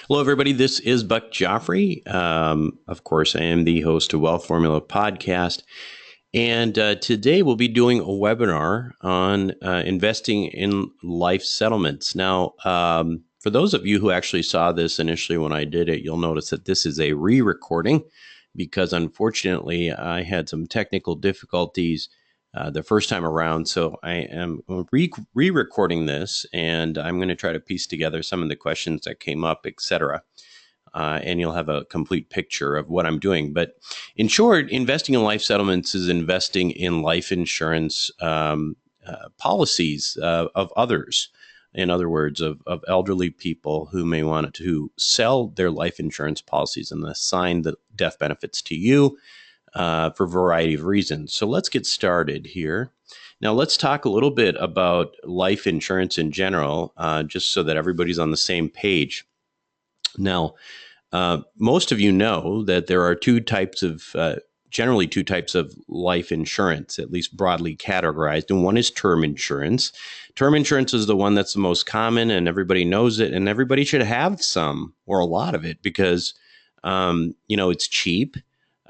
Hello, everybody. This is Buck Joffrey. Of course, I am the host of Wealth Formula Podcast. And today we'll be doing a webinar on investing in life settlements. Now, for those of you who actually saw this initially when I did it, you'll notice that this is a re-recording because unfortunately I had some technical difficulties the first time around. So I am re-recording this, and I'm going to try to piece together some of the questions that came up, etc. And you'll have a complete picture of what I'm doing. But in short, investing in life settlements is investing in life insurance policies of others. In other words, of elderly people who may want to sell their life insurance policies and assign the death benefits to you for a variety of reasons. So let's get started here. Now, let's talk a little bit about life insurance in general, just so that everybody's on the same page. Now, most of you know that there are generally two types of life insurance, at least broadly categorized. And one is term insurance. Term insurance is the one that's the most common, and everybody knows it, and everybody should have some or a lot of it because, it's cheap.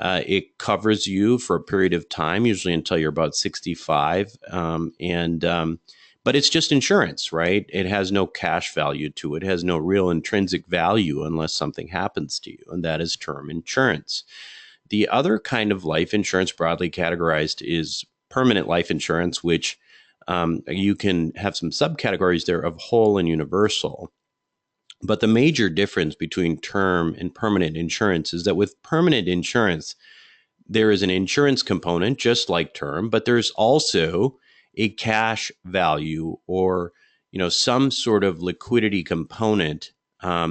It covers you for a period of time, usually until you're about 65. But it's just insurance, right? It has no cash value to it. It has no real intrinsic value unless something happens to you, and that is term insurance. The other kind of life insurance broadly categorized is permanent life insurance, which you can have some subcategories there of whole and universal. But the major difference between term and permanent insurance is that with permanent insurance, there is an insurance component, just like term, but there's also a cash value or some sort of liquidity component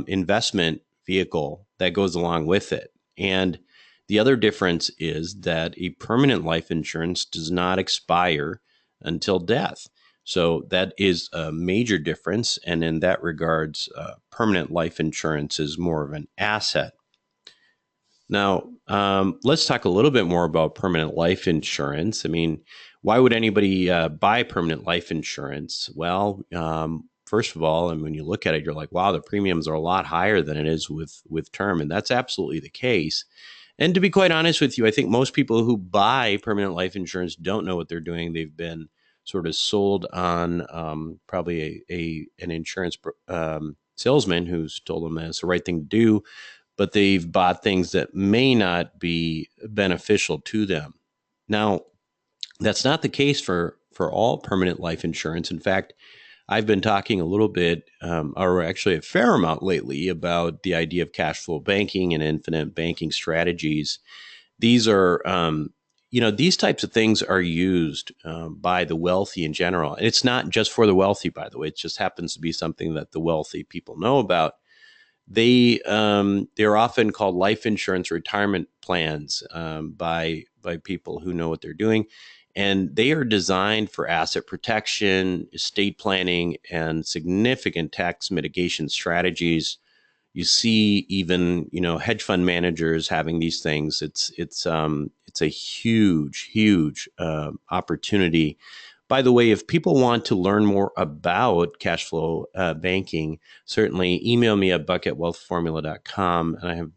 investment vehicle that goes along with it. And the other difference is that a permanent life insurance does not expire until death. So that is a major difference. And in that regards, permanent life insurance is more of an asset. Now, let's talk a little bit more about permanent life insurance. I mean, why would anybody buy permanent life insurance? Well, first of all, and when you look at it, you're like, wow, the premiums are a lot higher than it is with term. And that's absolutely the case. And to be quite honest with you, I think most people who buy permanent life insurance don't know what they're doing. They've been sort of sold on probably an insurance salesman who's told them that's the right thing to do, but they've bought things that may not be beneficial to them. Now, that's not the case for all permanent life insurance. In fact, I've been talking a little bit, or actually a fair amount lately, about the idea of cash flow banking and infinite banking strategies. These are, these types of things are used by the wealthy in general. And it's not just for the wealthy, by the way. It just happens to be something that the wealthy people know about. They're often called life insurance retirement plans by people who know what they're doing. And they are designed for asset protection, estate planning, and significant tax mitigation strategies. You see even, hedge fund managers having these things. It's a huge opportunity. By the way, if people want to learn more about cash flow banking, certainly email me at buck@wealthformula.com, and I have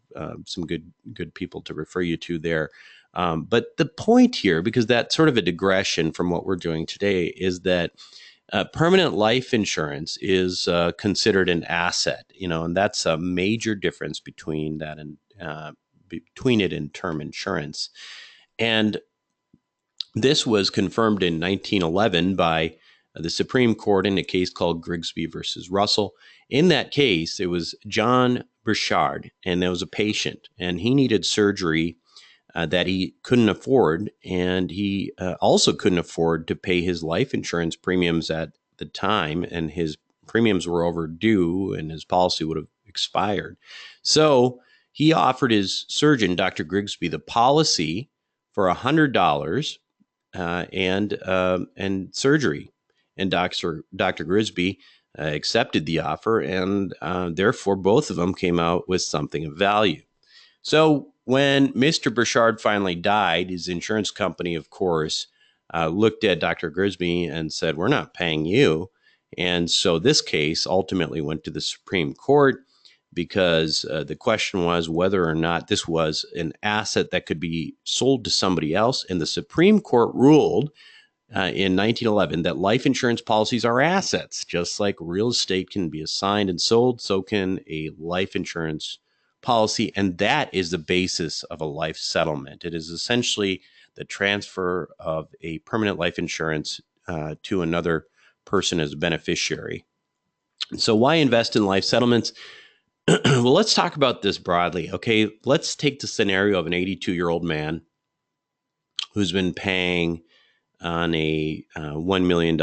some good people to refer you to there. But the point here, because that's sort of a digression from what we're doing today, is that permanent life insurance is considered an asset, and that's a major difference between that and between it and term insurance. And this was confirmed in 1911 by the Supreme Court in a case called Grigsby versus Russell. In that case, it was John Burchard, and there was a patient, and he needed surgery that he couldn't afford, and he also couldn't afford to pay his life insurance premiums at the time, and his premiums were overdue, and his policy would have expired. So he offered his surgeon, Dr. Grigsby, the policy for $100 and surgery, and Dr. Grigsby accepted the offer, and therefore both of them came out with something of value. So when Mr. Burchard finally died, his insurance company, of course, looked at Dr. Grigsby and said, "We're not paying you." And so this case ultimately went to the Supreme Court. because the question was whether or not this was an asset that could be sold to somebody else. And the Supreme Court ruled in 1911 that life insurance policies are assets. Just like real estate can be assigned and sold, so can a life insurance policy. And that is the basis of a life settlement. It is essentially the transfer of a permanent life insurance to another person as a beneficiary. So why invest in life settlements? Well, let's talk about this broadly. Okay, let's take the scenario of an 82-year-old man who's been paying on a $1 million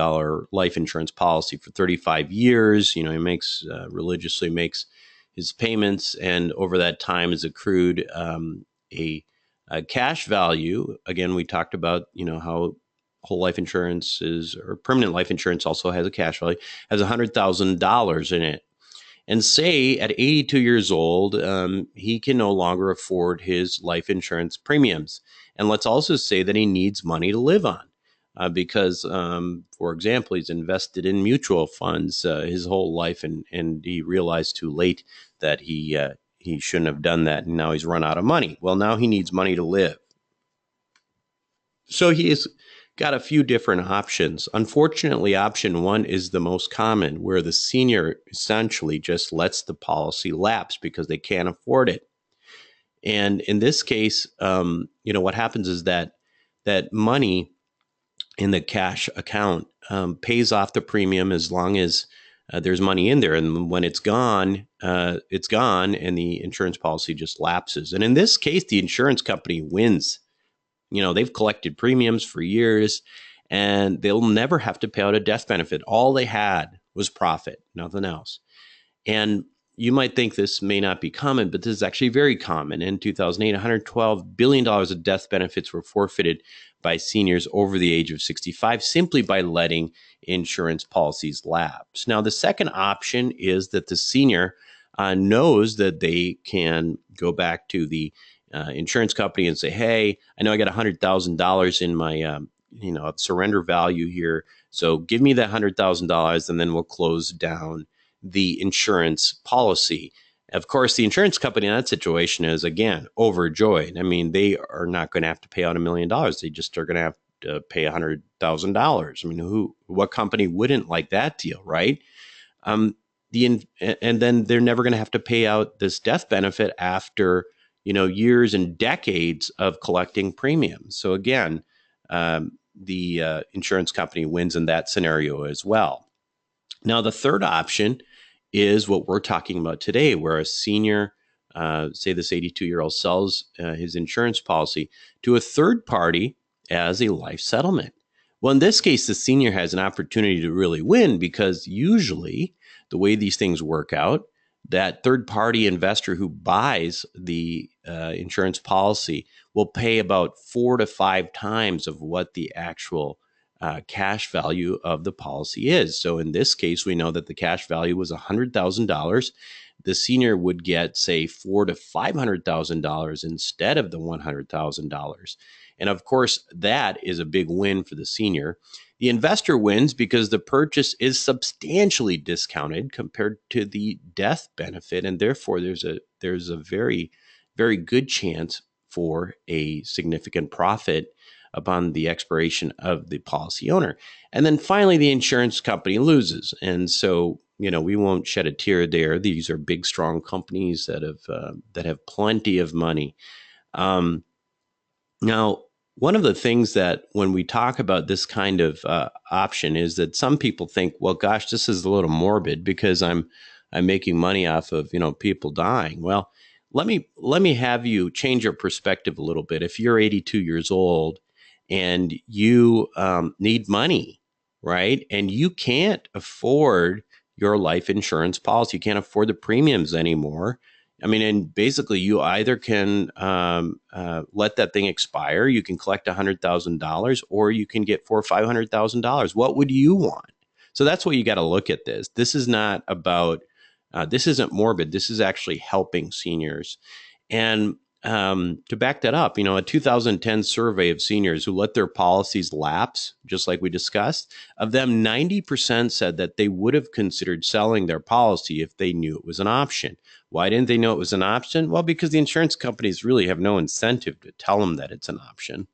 life insurance policy for 35 years. He religiously makes his payments, and over that time has accrued a cash value. Again, we talked about, how whole life insurance or permanent life insurance also has a cash value, has $100,000 in it. And say at 82 years old, he can no longer afford his life insurance premiums. And let's also say that he needs money to live on because, for example, he's invested in mutual funds his whole life, and he realized too late that he shouldn't have done that, and now he's run out of money. Well, now he needs money to live. So he has got a few different options. Unfortunately, option one is the most common, where the senior essentially just lets the policy lapse because they can't afford it. And in this case, what happens is that money in the cash account pays off the premium as long as there's money in there. And when it's gone, and the insurance policy just lapses. And in this case, the insurance company wins. They've collected premiums for years, and they'll never have to pay out a death benefit. All they had was profit, nothing else. And you might think this may not be common, but this is actually very common. In 2008, $112 billion of death benefits were forfeited by seniors over the age of 65 simply by letting insurance policies lapse. Now, the second option is that the senior knows that they can go back to the insurance company and say, hey, I know I got $100,000 in my surrender value here. So give me that $100,000 and then we'll close down the insurance policy. Of course, the insurance company in that situation is, again, overjoyed. I mean, they are not going to have to pay out $1 million. They just are going to have to pay $100,000. I mean, what company wouldn't like that deal, right? And then they're never going to have to pay out this death benefit after years and decades of collecting premiums. So again, the insurance company wins in that scenario as well. Now, the third option is what we're talking about today, where a senior, say this 82-year-old sells his insurance policy to a third party as a life settlement. Well, in this case, the senior has an opportunity to really win because usually the way these things work out, that third-party investor who buys the insurance policy will pay about 4 to 5 times of what the actual cash value of the policy is. So in this case, we know that the cash value was $100,000. The senior would get, say, $400,000 to $500,000 instead of the $100,000. And of course, that is a big win for the senior. The investor wins because the purchase is substantially discounted compared to the death benefit, and therefore there's a very, very good chance for a significant profit upon the expiration of the policy owner. And then finally, the insurance company loses. And so, we won't shed a tear there. These are big, strong companies that have plenty of money. Now, one of the things that when we talk about this kind of option is that some people think, well, gosh, this is a little morbid because I'm making money off of people dying. Well, let me have you change your perspective a little bit. If you're 82 years old and you need money, right, and you can't afford your life insurance policy, you can't afford the premiums anymore. I mean, and basically you either can let that thing expire, you can collect $100,000, or you can get $400,000 or $500,000. What would you want? So that's what you got to look at this. This is not about, this isn't morbid. This is actually helping seniors. And to back that up, a 2010 survey of seniors who let their policies lapse, just like we discussed, of them, 90% said that they would have considered selling their policy if they knew it was an option. Why didn't they know it was an option? Well, because the insurance companies really have no incentive to tell them that it's an option.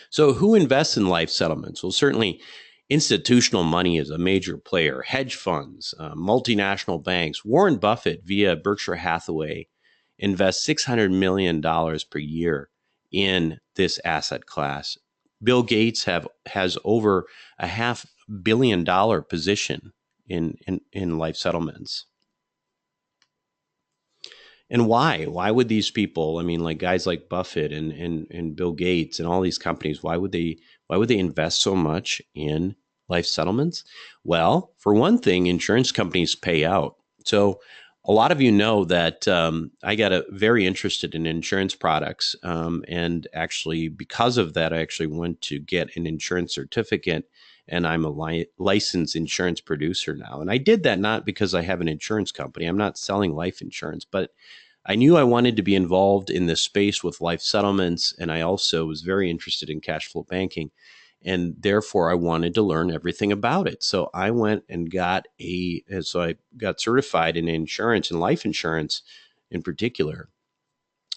So who invests in life settlements? Well, certainly institutional money is a major player. Hedge funds, multinational banks. Warren Buffett, via Berkshire Hathaway, invests $600 million per year in this asset class. Bill Gates has over a $500 million position in life settlements. And why? Why would these people, like guys like Buffett and Bill Gates and all these companies, why would they invest so much in life settlements? Well, for one thing, insurance companies pay out. So a lot of you know that I got very interested in insurance products. And actually, because of that, I actually went to get an insurance certificate, and I'm a licensed insurance producer now. And I did that not because I have an insurance company. I'm not selling life insurance, but I knew I wanted to be involved in this space with life settlements, and I also was very interested in cash flow banking, and therefore I wanted to learn everything about it. So I went and I got certified in insurance and life insurance in particular.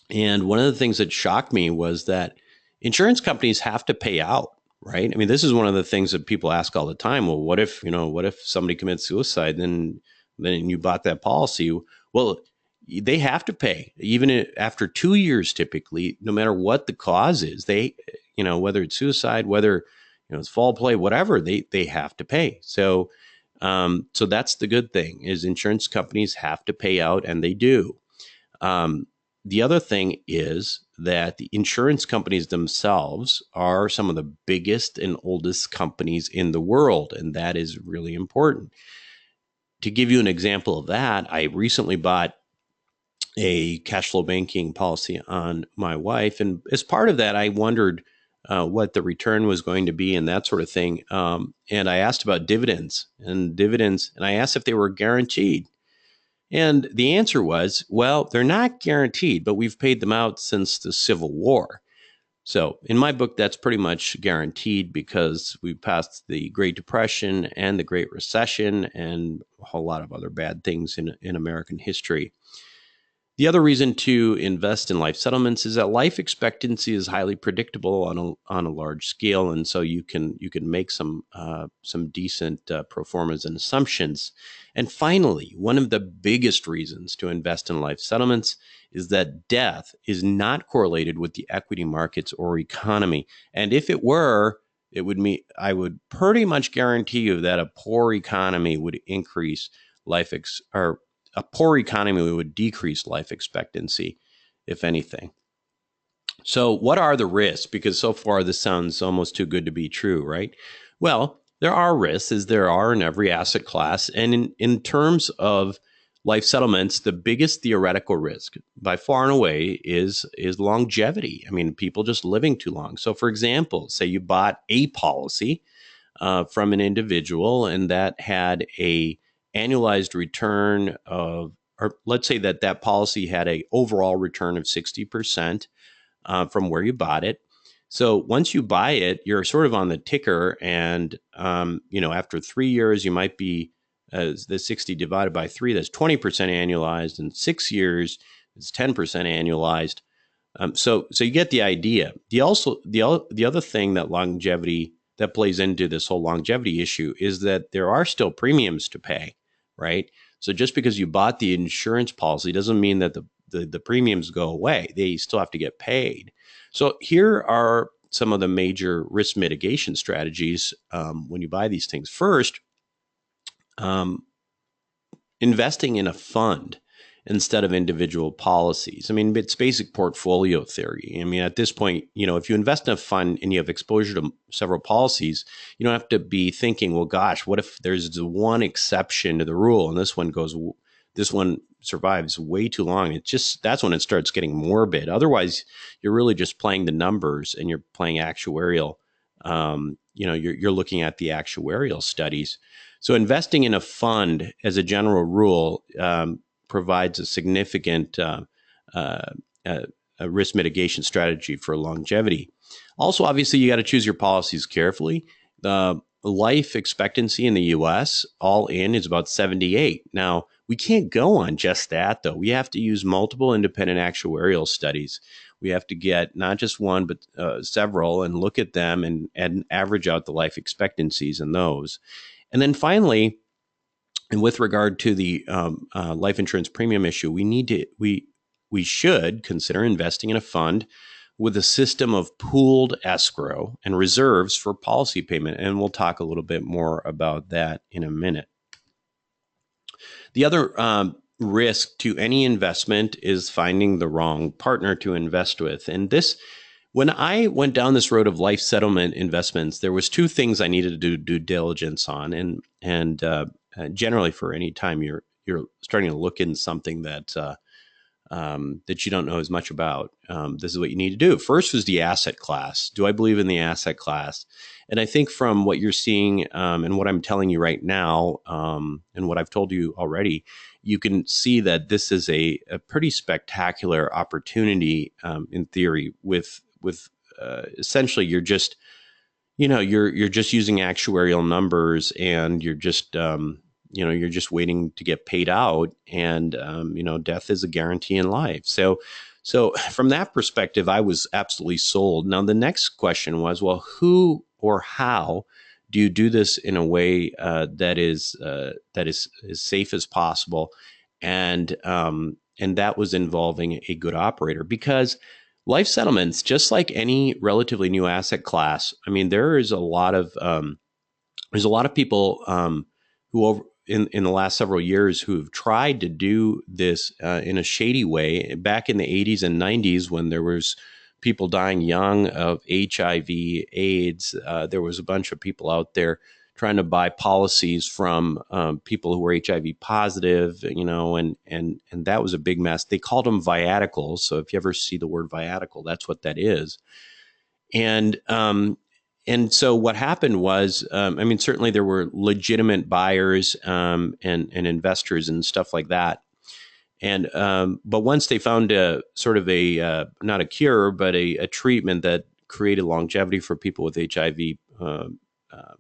And one of the things that shocked me was that insurance companies have to pay out, right? This is one of the things that people ask all the time. Well, what if somebody commits suicide, then you bought that policy? Well, they have to pay even after 2 years, typically, no matter what the cause is. They, whether it's suicide, whether it's foul play, whatever, they have to pay. So that's the good thing, is insurance companies have to pay out, and they do. The other thing is that the insurance companies themselves are some of the biggest and oldest companies in the world, and that is really important. To give you an example of that, I recently bought a cash flow banking policy on my wife. And as part of that, I wondered what the return was going to be and that sort of thing. And I asked about dividends, and I asked if they were guaranteed. And the answer was, well, they're not guaranteed, but we've paid them out since the Civil War. So in my book, that's pretty much guaranteed, because we passed the Great Depression and the Great Recession and a whole lot of other bad things in American history. The other reason to invest in life settlements is that life expectancy is highly predictable on a large scale, and so you can make some decent pro formas and assumptions. And finally, one of the biggest reasons to invest in life settlements is that death is not correlated with the equity markets or economy. And if it were, it would mean I would pretty much guarantee you that a poor economy would increase a poor economy would decrease life expectancy, if anything. So what are the risks? Because so far this sounds almost too good to be true, right? Well, there are risks, as there are in every asset class. And in terms of life settlements, the biggest theoretical risk by far and away is longevity. People just living too long. So for example, say you bought a policy from an individual, and that had a annualized return of, or let's say that policy had a overall return of 60% from where you bought it. So once you buy it, you're sort of on the ticker, and after 3 years, you might be the 60 divided by 3. That's 20% annualized, and 6 years is 10% annualized. So you get the idea. The other thing that plays into this whole longevity issue is that there are still premiums to pay, right? So just because you bought the insurance policy doesn't mean that the premiums go away. They still have to get paid. So here are some of the major risk mitigation strategies when you buy these things. First, investing in a fund instead of individual policies. It's basic portfolio theory. At this point, if you invest in a fund and you have exposure to several policies, you don't have to be thinking, well, gosh, what if there's one exception to the rule and this one survives way too long? That's when it starts getting morbid. Otherwise, you're really just playing the numbers, and you're playing actuarial. You're looking at the actuarial studies. So investing in a fund, as a general rule, provides a significant a risk mitigation strategy for longevity. Also, obviously, you got to choose your policies carefully. The life expectancy in the US, all in, is about 78. Now, we can't go on just that, though. We have to use multiple independent actuarial studies. We have to get not just one, but several, and look at them and average out the life expectancies in those. And then finally, and with regard to the life insurance premium issue, we should consider investing in a fund with a system of pooled escrow and reserves for policy payment. And we'll talk a little bit more about that in a minute. The other risk to any investment is finding the wrong partner to invest with. And this, when I went down this road of life settlement investments, there was two things I needed to do due diligence on. And generally, for any time you're starting to look in something that that you don't know as much about, this is what you need to do. First was the asset class. Do I believe in the asset class? And I think from what you're seeing and what I'm telling you right now, and what I've told you already, you can see that this is a pretty spectacular opportunity in theory. With essentially, you're just you're just using actuarial numbers, and you're just you're just waiting to get paid out, and death is a guarantee in life. So from that perspective, I was absolutely sold. Now the next question was, well, who or how do you do this in a way that is as safe as possible, and that was involving a good operator, because life settlements, just like any relatively new asset class, I mean, there's a lot of people who over in the last several years who have tried to do this in a shady way. Back in the 80s and 90s, when there was people dying young of HIV, AIDS, there was a bunch of people out there trying to buy policies from people who were HIV positive, and that was a big mess. They called them viaticals. So if you ever see the word viatical, that's what that is. And so what happened was, certainly there were legitimate buyers and investors and stuff like that. And but once they found a sort of not a cure, but a treatment that created longevity for people with HIV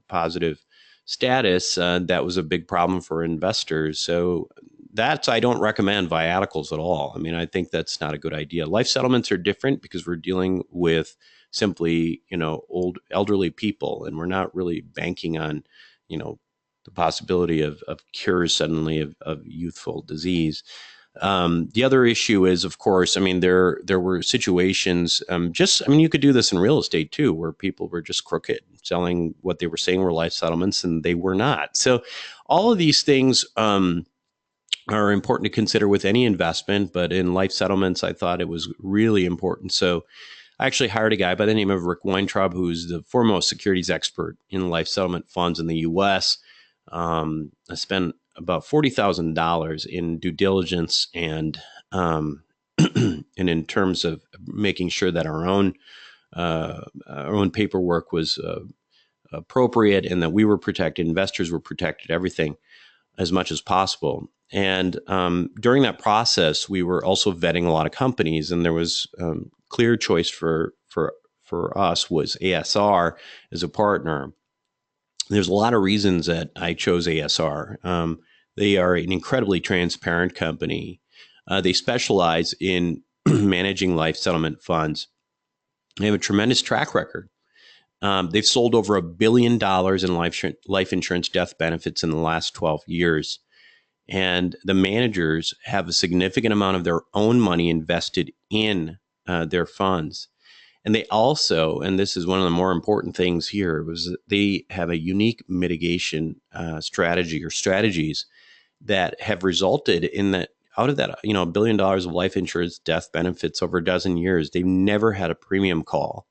positive status, that was a big problem for investors. So I don't recommend viaticals at all. I mean, I think that's not a good idea. Life settlements are different because we're dealing with simply, old elderly people, and we're not really banking on, the possibility of cures suddenly of youthful disease. The other issue is, of course, there were situations, you could do this in real estate too, where people were just crooked, selling what they were saying were life settlements, and they were not. So all of these things are important to consider with any investment, but in life settlements, I thought it was really important. So I actually hired a guy by the name of Rick Weintraub, who's the foremost securities expert in life settlement funds in the U.S. I spent about $40,000 in due diligence and and in terms of making sure that our own paperwork was appropriate, and that we were protected, investors were protected, everything as much as possible. And during that process, we were also vetting a lot of companies, and there was clear choice for us was ASR as a partner. There's a lot of reasons that I chose ASR. They are an incredibly transparent company. They specialize in managing life settlement funds. They have a tremendous track record. They've sold over $1 billion in life insurance death benefits in the last 12 years. And the managers have a significant amount of their own money invested in their funds. And they also, and this is one of the more important things here, was that they have a unique mitigation strategy or strategies that have resulted in that out of that, $1 billion of life insurance death benefits over a dozen years, they've never had a premium call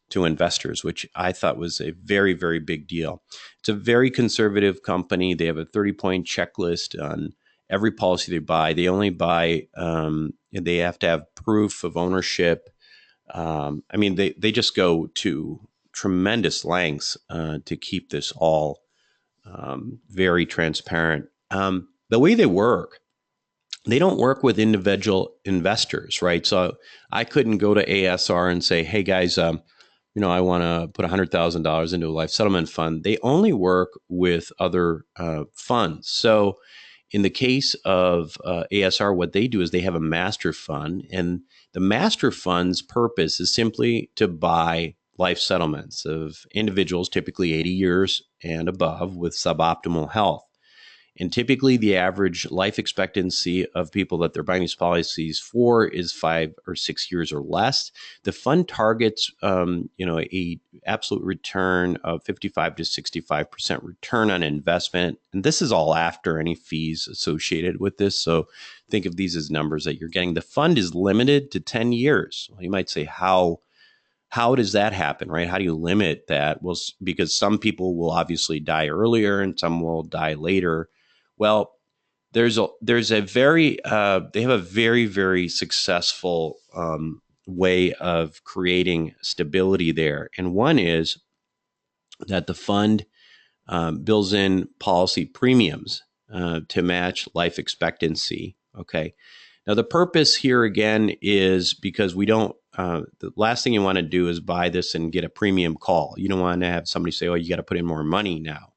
to investors, which I thought was a very, very big deal. It's a very conservative company. They have a 30-point checklist on every policy they buy. They only buy, they have to have proof of ownership. They just go to tremendous lengths to keep this all very transparent. The way they work they don't work with individual investors, right? So I couldn't go to ASR and say, hey guys, I want to put $100,000 into a life settlement fund. They only work with other funds. So in the case of ASR, what they do is they have a master fund, and the master fund's purpose is simply to buy life settlements of individuals, typically 80 years and above, with suboptimal health. And typically, the average life expectancy of people that they're buying these policies for is 5 or 6 years or less. The fund targets, a absolute return of 55 to 65% return on investment, and this is all after any fees associated with this. So think of these as numbers that you're getting. The fund is limited to 10 years. Well, you might say, how does that happen, right? How do you limit that? Well, because some people will obviously die earlier and some will die later. Well, there's a very they have a very, very successful way of creating stability there, and one is that the fund builds in policy premiums to match life expectancy. Okay. Now, the purpose here again is because we don't, the last thing you want to do is buy this and get a premium call. You don't want to have somebody say, oh, you got to put in more money now.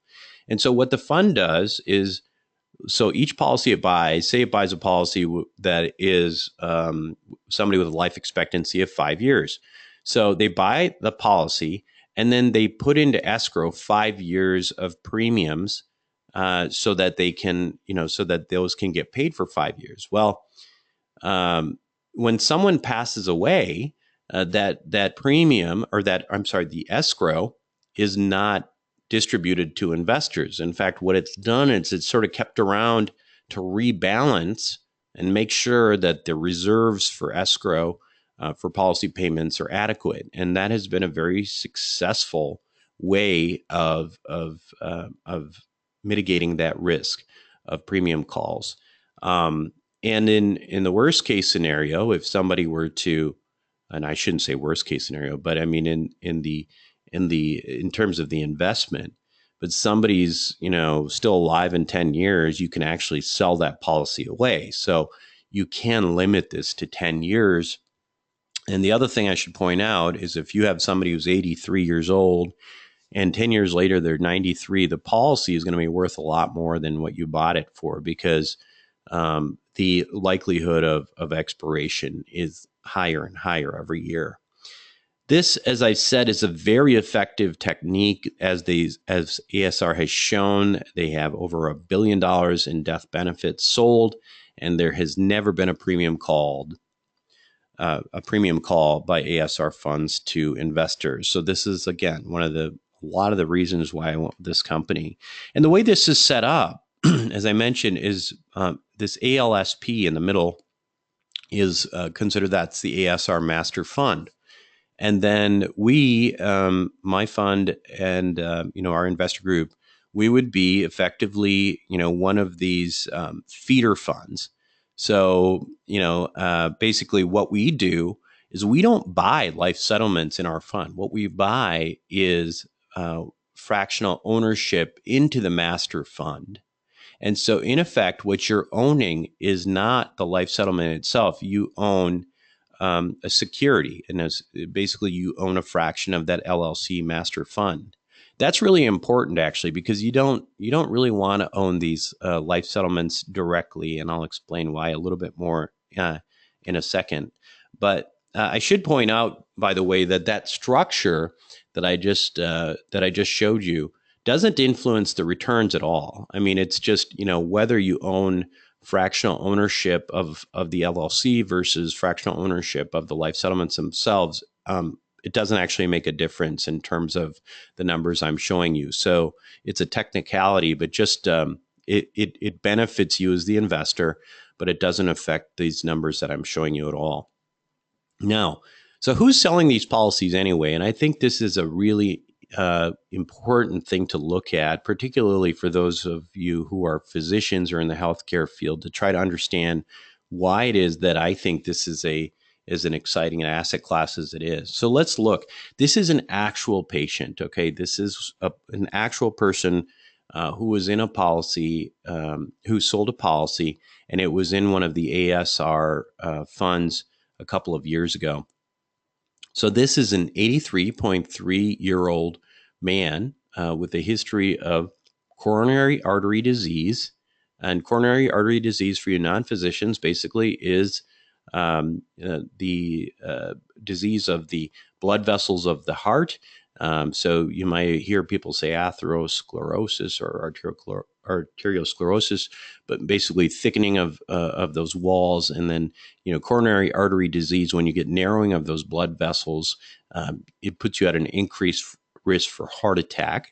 And so what the fund does is, so each policy it buys, say it buys a policy that is somebody with a life expectancy of 5 years. So they buy the policy and then they put into escrow 5 years of premiums so that they can, so that those can get paid for 5 years. Well, when someone passes away, that premium or the escrow is not distributed to investors. In fact, what it's done is it's sort of kept around to rebalance and make sure that the reserves for escrow for policy payments are adequate. And that has been a very successful way of mitigating that risk of premium calls. And in the worst case scenario, if somebody were to, and I shouldn't say worst case scenario, but I mean in terms of the investment, but somebody's still alive in 10 years, you can actually sell that policy away. So you can limit this to 10 years. And the other thing I should point out is if you have somebody who's 83 years old and 10 years later they're 93, the policy is going to be worth a lot more than what you bought it for, because the likelihood of expiration is higher and higher every year. This, as I said, is a very effective technique. As ASR has shown, they have over $1 billion in death benefits sold, and there has never been a premium call by ASR funds to investors. So this is, again, a lot of the reasons why I want this company. And the way this is set up, as I mentioned, is this ALSP in the middle is considered, that's the ASR master fund. And then we, my fund and, our investor group, we would be effectively, one of these feeder funds. So, basically what we do is we don't buy life settlements in our fund. What we buy is fractional ownership into the master fund. And so, in effect, what you're owning is not the life settlement itself. You own a security, and basically you own a fraction of that LLC master fund. That's really important, actually, because you don't really want to own these life settlements directly, and I'll explain why a little bit more in a second. But I should point out, by the way, that structure that I just showed you doesn't influence the returns at all. I mean, it's just, whether you own fractional ownership of the LLC versus fractional ownership of the life settlements themselves, it doesn't actually make a difference in terms of the numbers I'm showing you. So it's a technicality, but just it benefits you as the investor, but it doesn't affect these numbers that I'm showing you at all. Now, so who's selling these policies anyway? And I think this is a really important thing to look at, particularly for those of you who are physicians or in the healthcare field, to try to understand why it is that I think this is an exciting asset class as it is. So let's look. This is an actual patient. Okay, this is an actual person who was in a policy, who sold a policy, and it was in one of the ASR funds a couple of years ago. So this is an 83.3-year-old man with a history of coronary artery disease. And coronary artery disease, for you non-physicians, basically is the disease of the blood vessels of the heart. So you might hear people say atherosclerosis or arteriosclerosis, but basically thickening of those walls. And then, coronary artery disease, when you get narrowing of those blood vessels, it puts you at an increased risk for heart attack.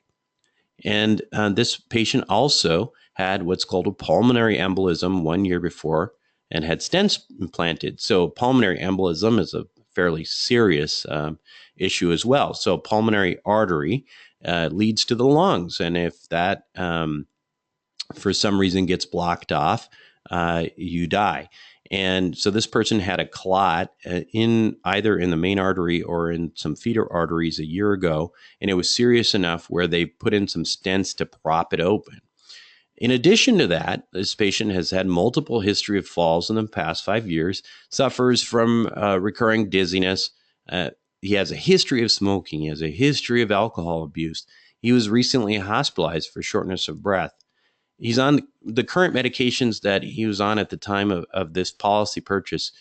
And this patient also had what's called a pulmonary embolism 1 year before and had stents implanted. So pulmonary embolism is a fairly serious issue as well. So pulmonary artery leads to the lungs. And if that, for some reason, gets blocked off, you die. And so this person had a clot either in the main artery or in some feeder arteries a year ago, and it was serious enough where they put in some stents to prop it open. In addition to that, this patient has had multiple history of falls in the past 5 years, suffers from recurring dizziness. He has a history of smoking. He has a history of alcohol abuse. He was recently hospitalized for shortness of breath. He's on the current medications that he was on at the time of this policy purchase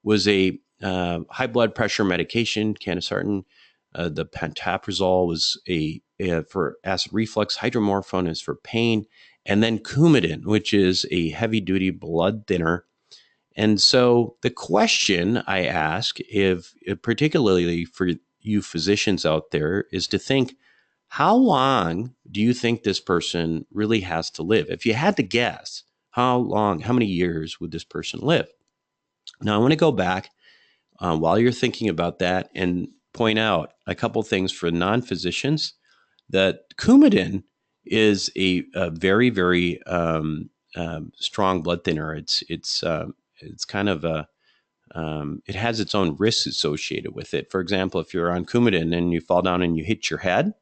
was a high blood pressure medication, candesartan. The pantoprazole was for acid reflux. Hydromorphone is for pain. And then Coumadin, which is a heavy-duty blood thinner. And so the question I ask, if particularly for you physicians out there, is to think, how long do you think this person really has to live? If you had to guess, how many years would this person live? Now, I want to go back while you're thinking about that and point out a couple things for non-physicians. That Coumadin is a very, very strong blood thinner. It's kind of it has its own risks associated with it. For example, if you're on Coumadin and you fall down and you hit your head,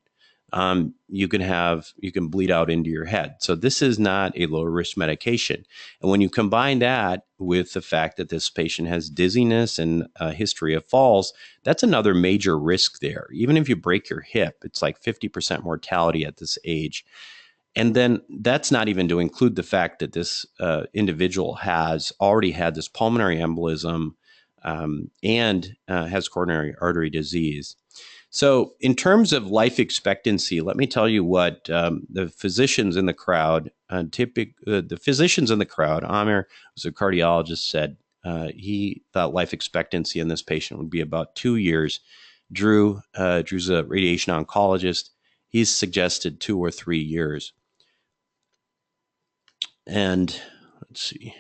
you can bleed out into your head. So this is not a low risk medication. And when you combine that with the fact that this patient has dizziness and a history of falls, that's another major risk there. Even if you break your hip, it's like 50% mortality at this age. And then that's not even to include the fact that this individual has already had this pulmonary embolism and has coronary artery disease. So in terms of life expectancy, let me tell you what the physicians in the crowd, the physicians in the crowd, Amir, who's a cardiologist, said he thought life expectancy in this patient would be about 2 years. Drew's a radiation oncologist. He's suggested 2 or 3 years. And let's see.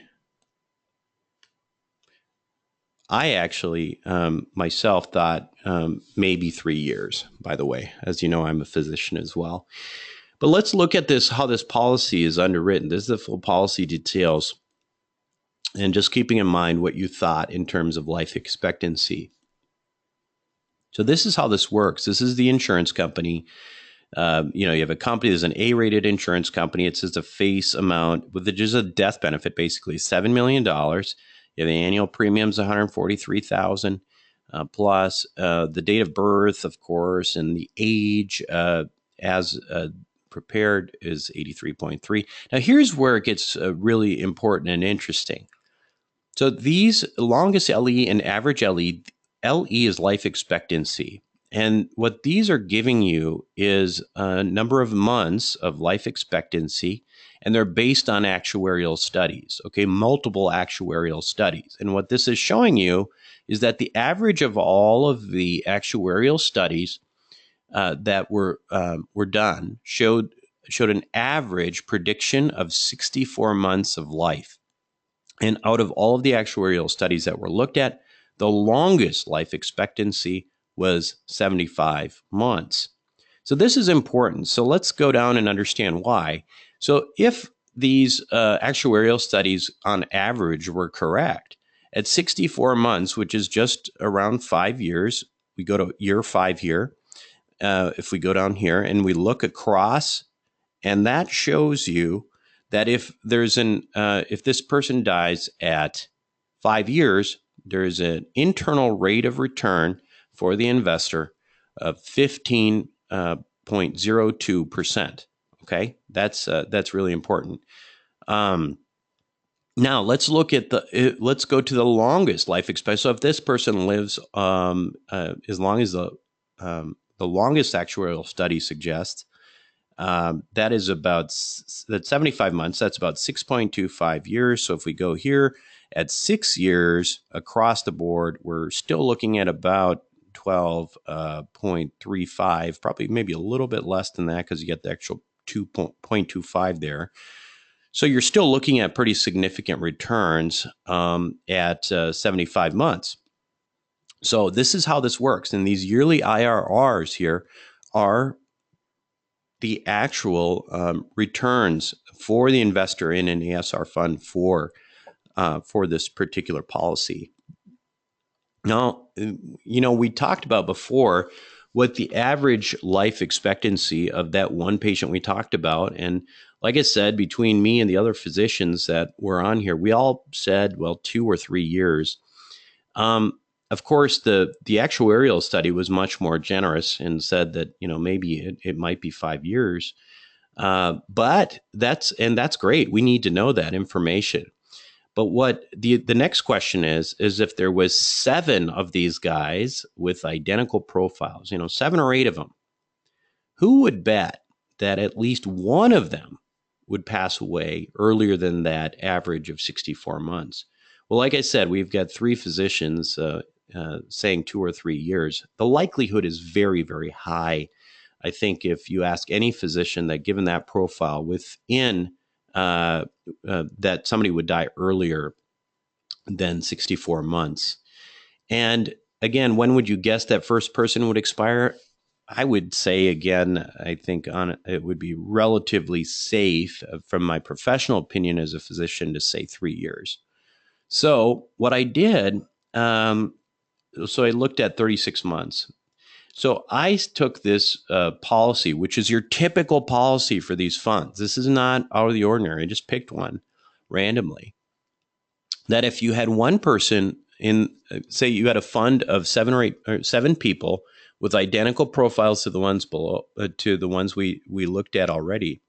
I actually myself thought maybe 3 years, by the way. As you know, I'm a physician as well. But let's look at how this policy is underwritten. This is the full policy details. And just keeping in mind what you thought in terms of life expectancy. So this is how this works. This is the insurance company. You have a company that's an A-rated insurance company. It says the face amount, with just a death benefit, basically $7 million. You have the annual premiums, $143,000 plus the date of birth, of course, and the age as prepared is 83.3. Now, here's where it gets really important and interesting. So these longest LE and average LE is life expectancy. And what these are giving you is a number of months of life expectancy, and they're based on actuarial studies, multiple actuarial studies. And what this is showing you is that the average of all of the actuarial studies that were done showed an average prediction of 64 months of life. And out of all of the actuarial studies that were looked at, the longest life expectancy was 75 months. So this is important. So let's go down and understand why. So if these actuarial studies on average were correct, at 64 months, which is just around 5 years, we go to year 5 here. If we go down here and we look across And that shows you that if this person dies at 5 years, there's an internal rate of return for the investor of 15.02%. Okay, that's really important. Now let's look at let's go to the longest life expectancy. So if this person lives as long as the longest actuarial study suggests, that is that's 75 months. That's about 6.25 years. So if we go here at 6 years across the board, we're still looking at about 12.35, probably maybe a little bit less than that because you get the actual 2.25 there. So you're still looking at pretty significant returns at 75 months. So this is how this works. And these yearly IRRs here are the actual returns for the investor in an ASR fund for this particular policy. Now, we talked about before what the average life expectancy of that one patient we talked about. And like I said, between me and the other physicians that were on here, we all said, well, 2 or 3 years. Of course, the actuarial study was much more generous and said that, maybe it might be 5 years. But that's great. We need to know that information. But what the next question is if there was 7 of these guys with identical profiles, 7 or 8 of them, who would bet that at least one of them would pass away earlier than that average of 64 months? Well, like I said, we've got 3 physicians saying 2 or 3 years. The likelihood is very, very high. I think if you ask any physician that given that profile within that somebody would die earlier than 64 months. And again, when would you guess that first person would expire? I would say, again, I think it would be relatively safe from my professional opinion as a physician to say 3 years. So what I did, so I looked at 36 months. So I took this policy, which is your typical policy for these funds. This is not out of the ordinary. I just picked one randomly. That if you had one person in, say you had a fund of 7 or 8 or 7 people with identical profiles to the ones below, to the ones we looked at already.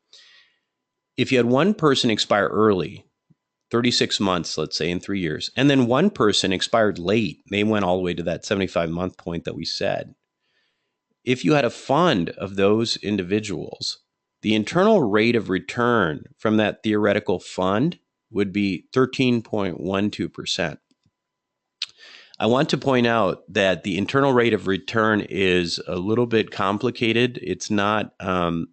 If you had one person expire early, 36 months, let's say in 3 years, and then one person expired late, they went all the way to that 75-month point that we said. If you had a fund of those individuals, the internal rate of return from that theoretical fund would be 13.12%. I want to point out that the internal rate of return is a little bit complicated. It's not that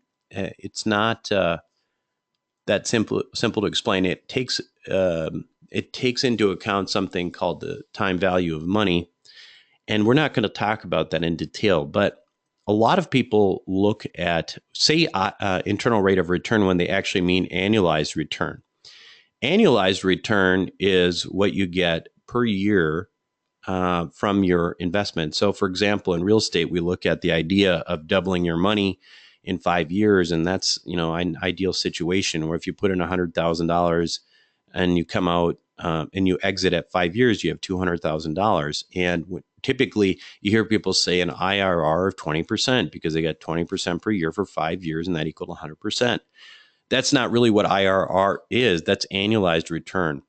simple to explain. It takes into account something called the time value of money, and we're not going to talk about that in detail. But a lot of people look at, say, internal rate of return when they actually mean annualized return. Annualized return is what you get per year from your investment. So, for example, in real estate, we look at the idea of doubling your money in 5 years, and that's an ideal situation where if you put in $100,000 and you come out and you exit at 5 years, you have $200,000. And typically, you hear people say an IRR of 20% because they got 20% per year for 5 years, and that equaled 100%. That's not really what IRR is. That's annualized return.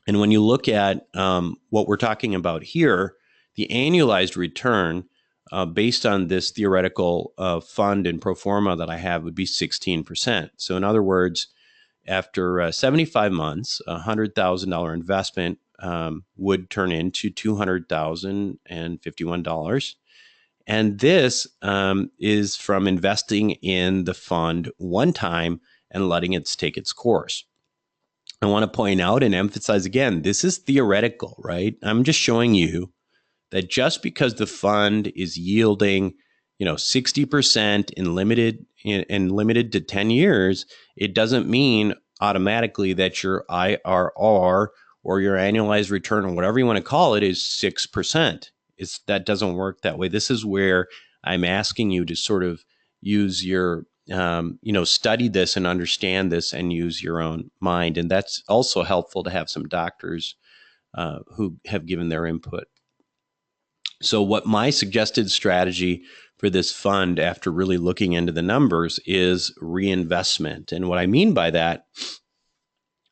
And when you look at what we're talking about here, the annualized return based on this theoretical fund and pro forma that I have would be 16%. So in other words, after 75 months, a $100,000 investment would turn into $200,051. And this is from investing in the fund one time and letting it take its course. I want to point out and emphasize again, this is theoretical, right? I'm just showing you that just because the fund is yielding, 60% and limited to 10 years, it doesn't mean automatically that your IRR or your annualized return or whatever you want to call it is 6%. That doesn't work that way. This is where I'm asking you to sort of use your study this and understand this and use your own mind. And that's also helpful to have some doctors who have given their input. So what my suggested strategy for this fund, after really looking into the numbers, is reinvestment. And what I mean by that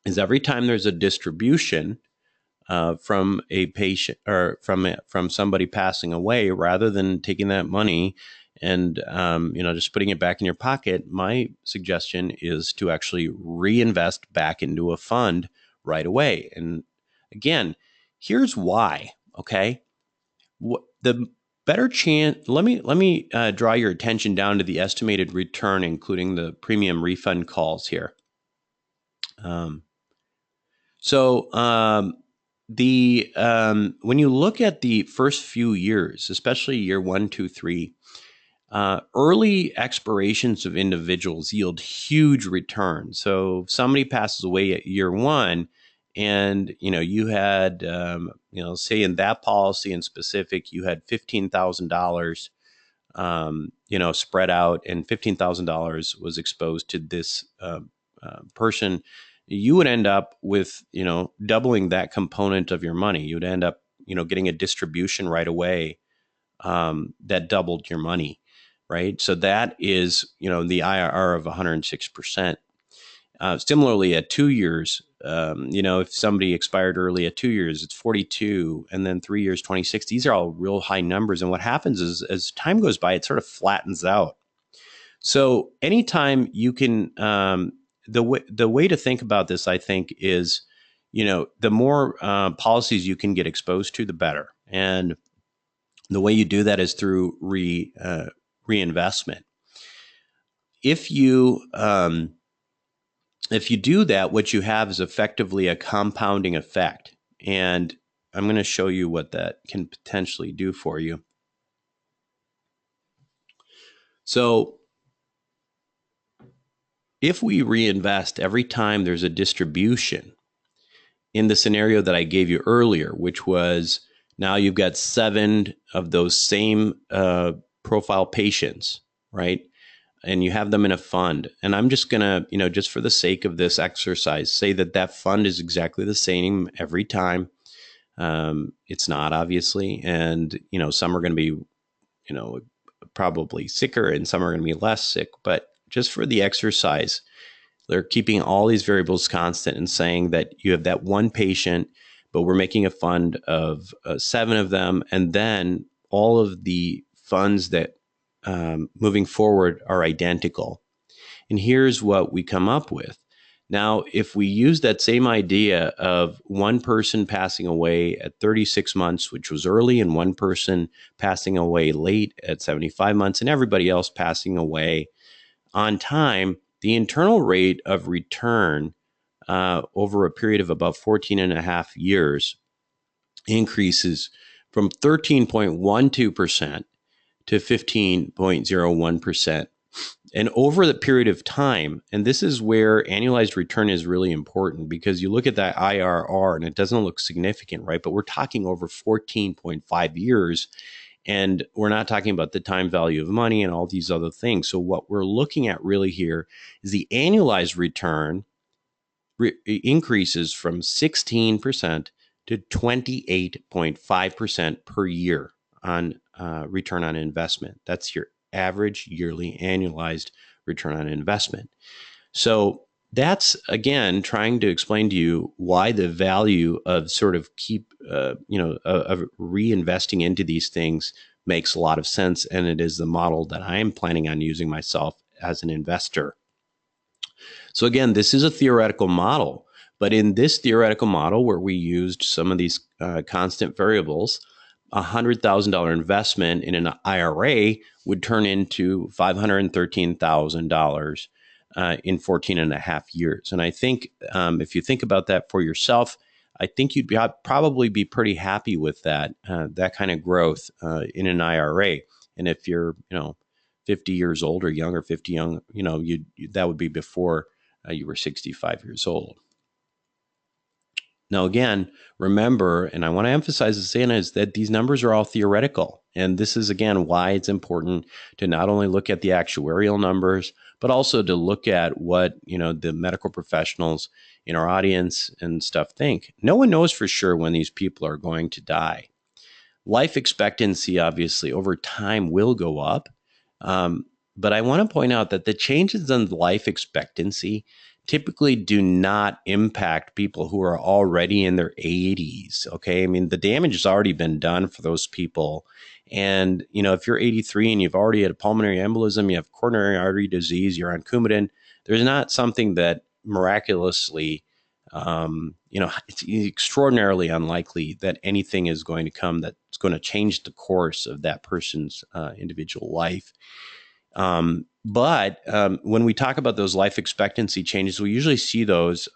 is every time there's a distribution from a patient or from somebody passing away, rather than taking that money and just putting it back in your pocket, my suggestion is to actually reinvest back into a fund right away. And again, here's why. Okay, the better chance. Let me draw your attention down to the estimated return, including the premium refund calls here. When you look at the first few years, especially year 1, 2, 3, early expirations of individuals yield huge returns. So if somebody passes away at year 1, and you had say in that policy in specific, you had $15,000 spread out, and $15,000 was exposed to this person, you would end up with doubling that component of your money. You would end up getting a distribution right away that doubled your money, right? So that is the IRR of 106%. Similarly, at 2 years, if somebody expired early at 2 years, it's 42, and then 3 years, 26. These are all real high numbers. And what happens is, as time goes by, it sort of flattens out. So anytime you can, the way to think about this, I think, is, the more policies you can get exposed to, the better. And the way you do that is through reinvestment. If you do that, what you have is effectively a compounding effect. And I'm going to show you what that can potentially do for you. So if we reinvest every time there's a distribution, in the scenario that I gave you earlier, which was now you've got 7 of those same profile patients, right? And you have them in a fund. And I'm just going to, just for the sake of this exercise, say that fund is exactly the same every time. It's not, obviously. And, some are going to be, probably sicker, and some are going to be less sick. But just for the exercise, they're keeping all these variables constant and saying that you have that one patient, but we're making a fund of 7 of them. And then all of the funds that moving forward are identical. And here's what we come up with. Now, if we use that same idea of one person passing away at 36 months, which was early, and one person passing away late at 75 months, and everybody else passing away on time, the internal rate of return over a period of about 14 and a half years increases from 13.12% to 15.01%. And over the period of time, and this is where annualized return is really important, because you look at that IRR and it doesn't look significant, right? But we're talking over 14.5 years. And we're not talking about the time value of money and all these other things. So what we're looking at really here is the annualized return increases from 16% to 28.5% per year on return on investment. That's your average yearly annualized return on investment. So that's, again, trying to explain to you why the value of sort of of reinvesting into these things makes a lot of sense. And it is the model that I am planning on using myself as an investor. So again, this is a theoretical model, but in this theoretical model where we used some of these constant variables, $100,000 investment in an IRA would turn into $513,000 in 14 and a half years. And I think if you think about that for yourself, I think you'd probably be pretty happy with that kind of growth in an IRA. And if you're 50 years old or younger, 50 young, that would be before you were 65 years old. Now, again, remember, and I want to emphasize this, Anna, is that these numbers are all theoretical. And this is, again, why it's important to not only look at the actuarial numbers, but also to look at what, the medical professionals in our audience and stuff think. No one knows for sure when these people are going to die. Life expectancy, obviously, over time will go up. But I want to point out that the changes in life expectancy typically do not impact people who are already in their 80s. Okay. I mean, the damage has already been done for those people. And, if you're 83 and you've already had a pulmonary embolism, you have coronary artery disease, you're on Coumadin, there's not something that miraculously, it's extraordinarily unlikely that anything is going to come that's going to change the course of that person's individual life. But when we talk about those life expectancy changes, we usually see those.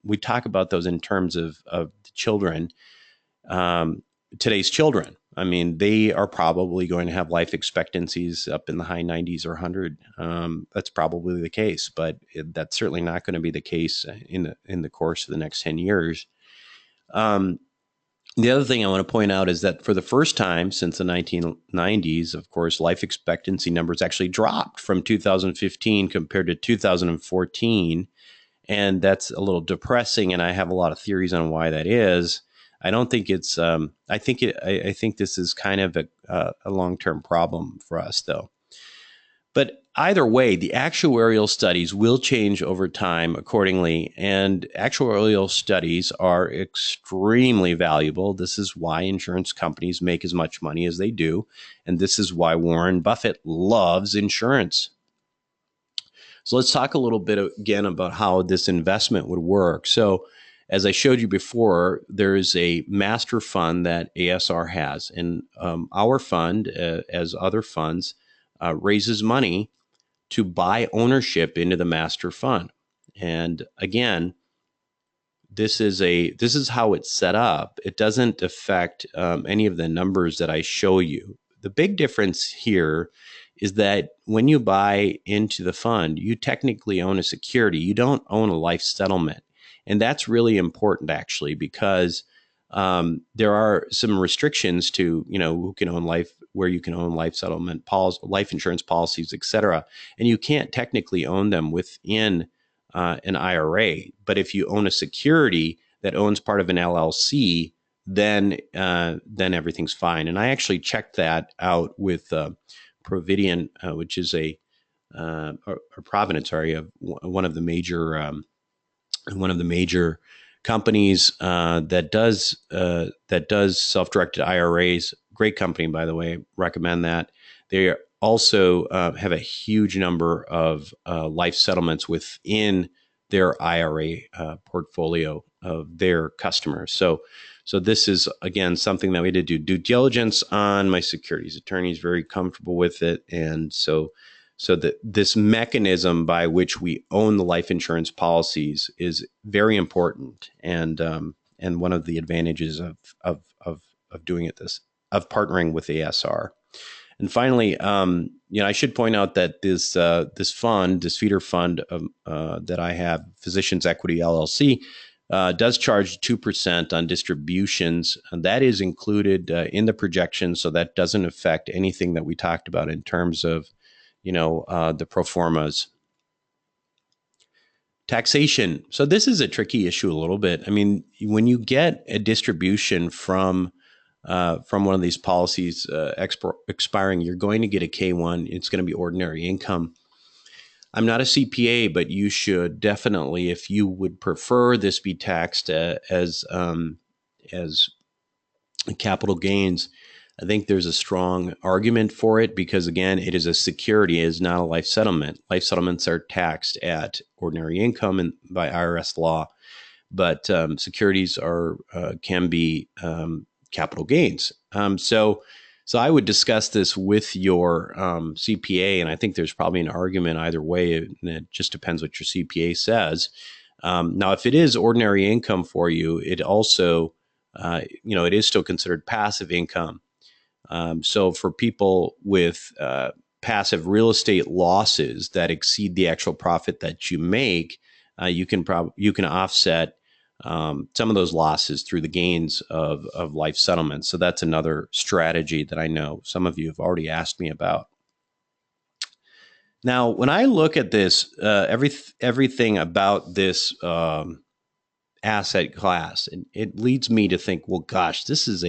We talk about those in terms of the children, today's children. I mean, they are probably going to have life expectancies up in the high 90s or 100. That's probably the case, but that's certainly not going to be the case in the course of the next 10 years. The other thing I want to point out is that for the first time since the 1990s, of course, life expectancy numbers actually dropped from 2015 compared to 2014. And that's a little depressing. And I have a lot of theories on why that is. I don't think it's, I think this is kind of a long-term problem for us, though. But either way, the actuarial studies will change over time accordingly, and actuarial studies are extremely valuable. This is why insurance companies make as much money as they do, and this is why Warren Buffett loves insurance. So let's talk a little bit again about how this investment would work. So as I showed you before, there is a master fund that ASR has, and our fund, as other funds, raises money to buy ownership into the master fund. And again, this is how it's set up. It doesn't affect any of the numbers that I show you. The big difference here is that when you buy into the fund, you technically own a security. You don't own a life settlement. And that's really important, actually, because there are some restrictions to, who can own life, where you can own life settlement policies, life insurance policies, et cetera. And you can't technically own them within an IRA. But if you own a security that owns part of an LLC, then everything's fine. And I actually checked that out with Provident, which is or Provident, sorry, one of the major companies that does self-directed IRAs. Great company, by the way. Recommend that. They also have a huge number of life settlements within their IRA portfolio of their customers. So this is, again, something that we had to do due diligence on. My securities attorney is very comfortable with it, and so this mechanism by which we own the life insurance policies is very important, and one of the advantages of doing it of partnering with ASR. And finally, I should point out that this feeder fund that I have, Physicians Equity LLC, does charge 2% on distributions, and that is included in the projection, so that doesn't affect anything that we talked about in terms of the pro formas. Taxation. So this is a tricky issue a little bit. I mean, when you get a distribution from one of these policies expiring, you're going to get a K1. It's going to be ordinary income. I'm not a CPA, but you should definitely, if you would prefer this be taxed as capital gains, I think there's a strong argument for it because, again, it is a security, it is not a life settlement. Life settlements are taxed at ordinary income and by IRS law, but securities can be capital gains. So I would discuss this with your CPA, and I think there's probably an argument either way, and it just depends what your CPA says. Now, if it is ordinary income for you, it also, it is still considered passive income. So for people with passive real estate losses that exceed the actual profit that you make, you can offset some of those losses through the gains of life settlements. So that's another strategy that I know some of you have already asked me about. Now, when I look at this, everything about this asset class, it leads me to think, well, gosh, this is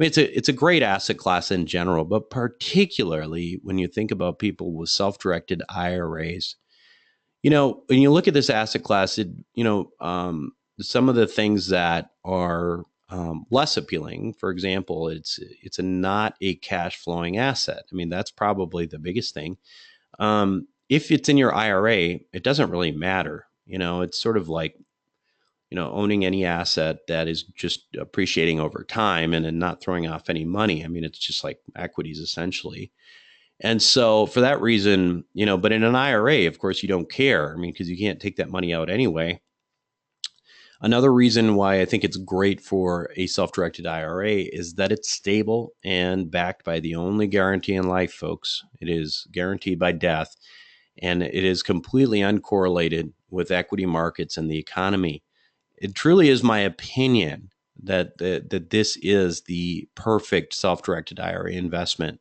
it's a great asset class in general, but particularly when you think about people with self-directed IRAs. When you look at this asset class, some of the things that are less appealing. For example, it's not a cash flowing asset. I mean, that's probably the biggest thing. If it's in your IRA, it doesn't really matter. It's sort of like, owning any asset that is just appreciating over time and then not throwing off any money. I mean, it's just like equities essentially. And so for that reason, but in an IRA, of course, you don't care. I mean, because you can't take that money out anyway. Another reason why I think it's great for a self-directed IRA is that it's stable and backed by the only guarantee in life, folks. It is guaranteed by death, and it is completely uncorrelated with equity markets and the economy. It truly is my opinion that this is the perfect self-directed IRA investment.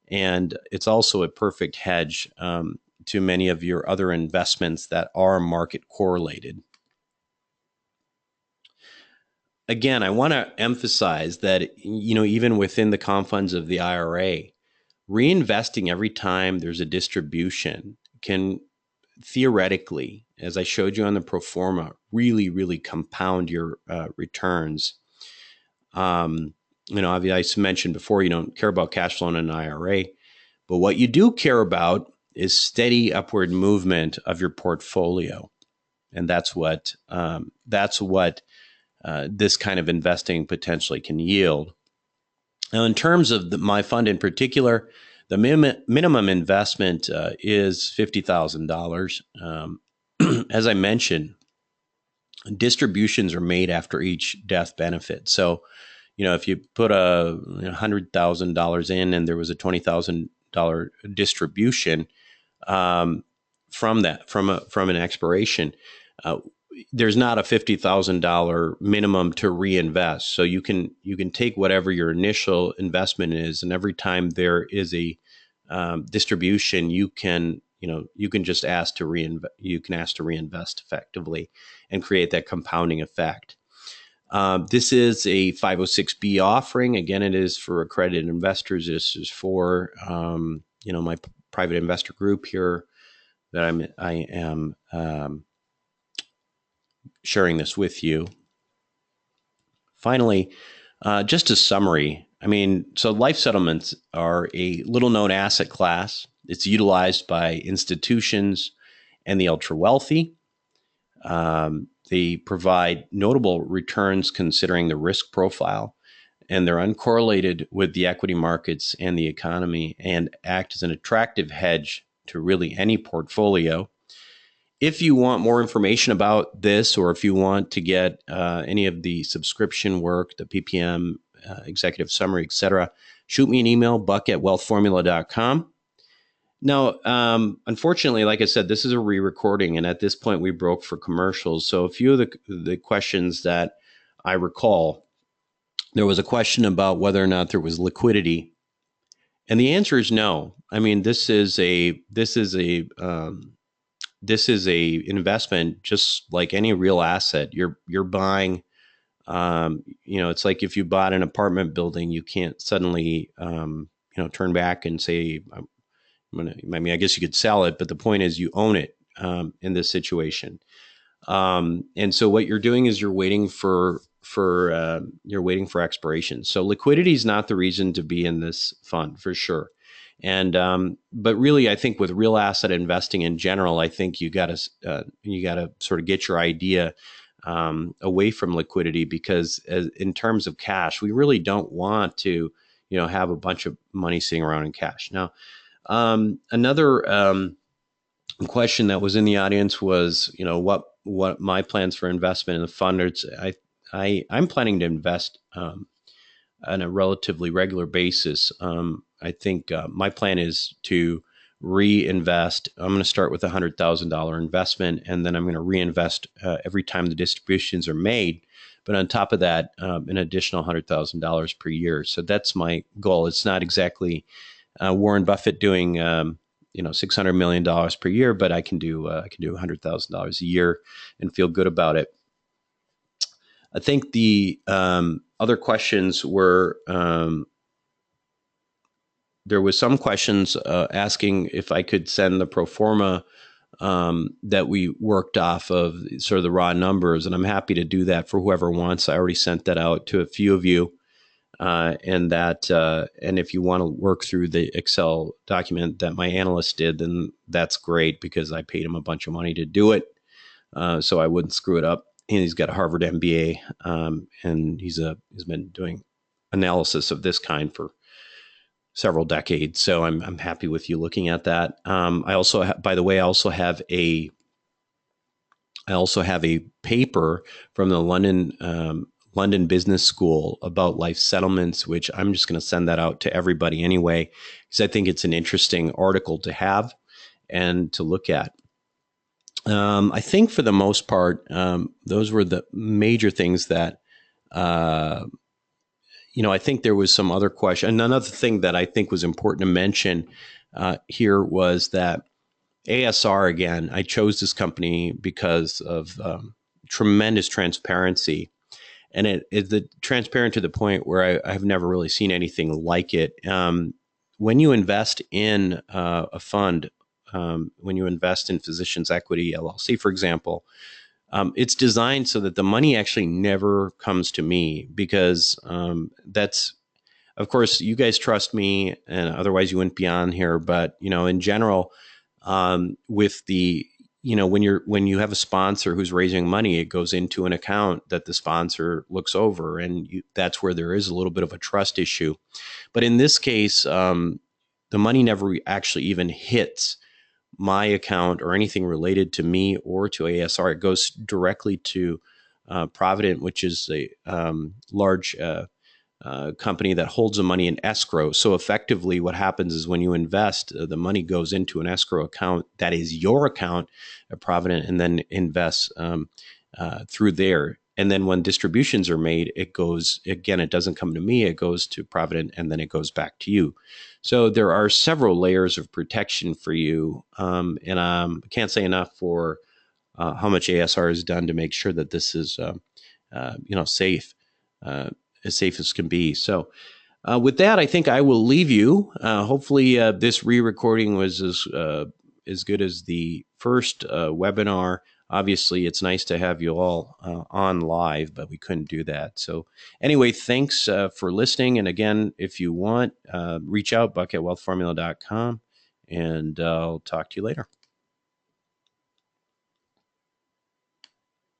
And it's also a perfect hedge to many of your other investments that are market correlated. Again, I want to emphasize that, even within the confines of the IRA, reinvesting every time there's a distribution can theoretically, as I showed you on the pro forma, really, really compound your returns. I mentioned before, you don't care about cash flow in an IRA, but what you do care about is steady upward movement of your portfolio, and that's what this kind of investing potentially can yield. Now, in terms of my fund in particular, the minimum investment is $50,000. As I mentioned, distributions are made after each death benefit. So, if you put $100,000 in and there was a $20,000 distribution from an expiration, there's not a $50,000 minimum to reinvest. So you can take whatever your initial investment is, and every time there is a distribution, you can just ask to reinvest. You can ask to reinvest effectively and create that compounding effect. This is a 506B offering. Again, it is for accredited investors. This is for my private investor group here that I am sharing this with you. Finally, just a summary. So life settlements are a little known asset class. It's utilized by institutions and the ultra wealthy. They provide notable returns considering the risk profile, and they're uncorrelated with the equity markets and the economy, and act as an attractive hedge to really any portfolio. If you want more information about this, or if you want to get any of the subscription work, the PPM, executive summary, etc., shoot me an email, buck@wealthformula.com. Now, unfortunately, like I said, this is a re-recording, and at this point we broke for commercials. So a few of the questions that I recall, there was a question about whether or not there was liquidity, and the answer is no. This is a investment just like any real asset. You're buying. It's like if you bought an apartment building, you can't suddenly turn back and say, I guess you could sell it, but the point is you own it in this situation. And so what you're doing is you're waiting for expiration. So liquidity is not the reason to be in this fund for sure. And but really, I think with real asset investing in general, I think you got to sort of get your idea away from liquidity, because in terms of cash, we really don't want to have a bunch of money sitting around in cash. Now, another question that was in the audience was, what my plans for investment in the fund. I'm planning to invest on a relatively regular basis. I think my plan is to reinvest. I'm going to start with a $100,000 investment, and then I'm going to reinvest every time the distributions are made. But on top of that, an additional $100,000 per year. So that's my goal. It's not exactly Warren Buffett doing $600 million per year, but I can do $100,000 a year and feel good about it. I think the other questions were. There was some questions asking if I could send the pro forma that we worked off of, sort of the raw numbers, and I'm happy to do that for whoever wants. I already sent that out to a few of you, and if you want to work through the Excel document that my analyst did, then that's great because I paid him a bunch of money to do it, so I wouldn't screw it up. And he's got a Harvard MBA, and he's been doing analysis of this kind for several decades. So I'm happy with you looking at that. I also, by the way, I also have a paper from the London Business School about life settlements, which I'm just going to send that out to everybody anyway, because I think it's an interesting article to have and to look at. I think for the most part, those were the major things that I think there was some other question. And another thing that I think was important to mention here was that ASR, again, I chose this company because of tremendous transparency. And it is transparent to the point where I've never really seen anything like it. When you invest in a fund, when you invest in Physicians Equity LLC, for example, it's designed so that the money actually never comes to me because that's, of course, you guys trust me, and otherwise you wouldn't be on here. But in general, with the when you have a sponsor who's raising money, it goes into an account that the sponsor looks over, and that's where there is a little bit of a trust issue. But in this case, the money never actually even hits my account or anything related to me or to ASR. It goes directly to Provident, which is a large company that holds the money in escrow. So effectively what happens is when you invest, the money goes into an escrow account that is your account at Provident, and then invests through there. And then when distributions are made, it goes, again, it doesn't come to me, it goes to Provident, and then it goes back to you. So there are several layers of protection for you. And I can't say enough for how much ASR has done to make sure that this is, safe, as safe as can be. So with that, I think I will leave you. Hopefully this re-recording was as good as the first webinar. Obviously, it's nice to have you all on live, but we couldn't do that. So anyway, thanks for listening. And again, if you want, reach out, buck@wealthformula.com, and I'll talk to you later.